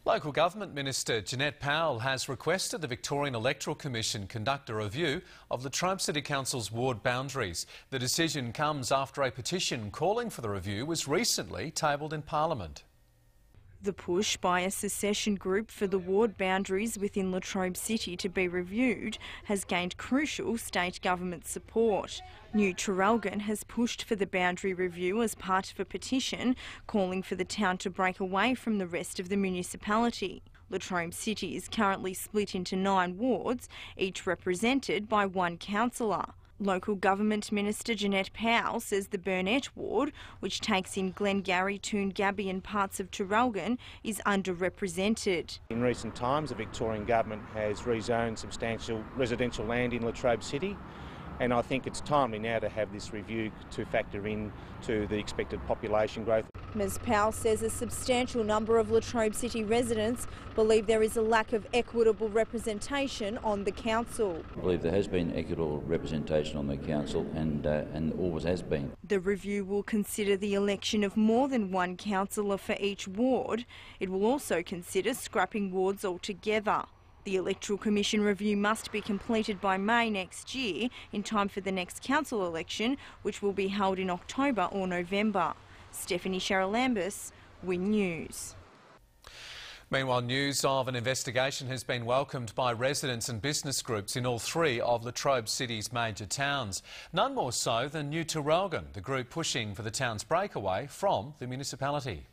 Local Government Minister Jeanette Powell has requested the Victorian Electoral Commission conduct a review of Latrobe City Council's ward boundaries. The decision comes after a petition calling for the review was recently tabled in Parliament. The push by a secession group for the ward boundaries within Latrobe City to be reviewed has gained crucial state government support. New Traralgon has pushed for the boundary review as part of a petition calling for the town to break away from the rest of the municipality. Latrobe City is currently split into 9 wards, each represented by one councillor. Local Government Minister Jeanette Powell says the Burnett ward, which takes in Glengarry, Toongabbie and parts of Traralgon, is underrepresented. In recent times, the Victorian Government has rezoned substantial residential land in Latrobe City, and I think it's timely now to have this review to factor in to the expected population growth. Ms Powell says a substantial number of Latrobe City residents believe there is a lack of equitable representation on the council. I believe there has been equitable representation on the council and always has been. The review will consider the election of more than one councillor for each ward. It will also consider scrapping wards altogether. The Electoral Commission review must be completed by May next year in time for the next council election, which will be held in October or November. Stephanie Sherrilambis, Win News. Meanwhile, news of an investigation has been welcomed by residents and business groups in all 3 of Latrobe City's major towns. None more so than New Traralgon, the group pushing for the town's breakaway from the municipality.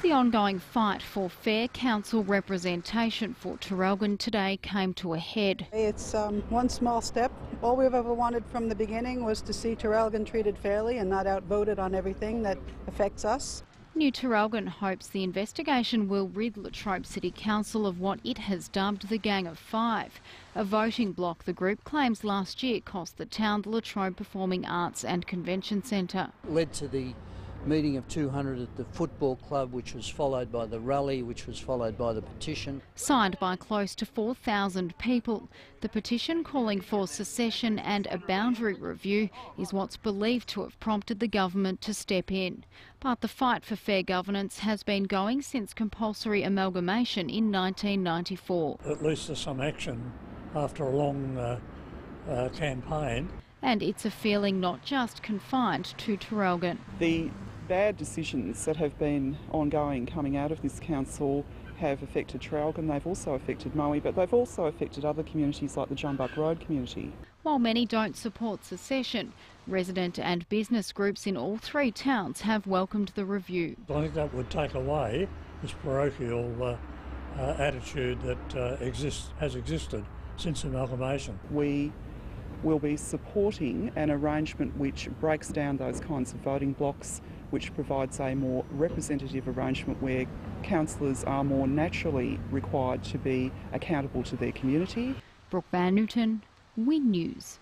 The ongoing fight for fair council representation for Traralgon today came to a head. It's one small step. All we've ever wanted from the beginning was to see Traralgon treated fairly and not outvoted on everything that affects us. New Traralgon hopes the investigation will rid Latrobe City Council of what it has dubbed the Gang of Five, a voting bloc the group claims last year cost the town the Latrobe Performing Arts and Convention Centre. Led to the meeting of 200 at the football club, which was followed by the rally, which was followed by the petition. Signed by close to 4,000 people, the petition calling for secession and a boundary review is what's believed to have prompted the government to step in. But the fight for fair governance has been going since compulsory amalgamation in 1994. At least there's some action after a long campaign. And it's a feeling not just confined to Traralgon. The bad decisions that have been ongoing coming out of this council have affected Traralgon. They've also affected Moe, but they've also affected other communities like the John Buck Road community. While many don't support secession, resident and business groups in all 3 towns have welcomed the review. I think that would take away this parochial attitude that has existed since amalgamation. We will be supporting an arrangement which breaks down those kinds of voting blocks, which provides a more representative arrangement where councillors are more naturally required to be accountable to their community. Brooke Van Newton, Win News.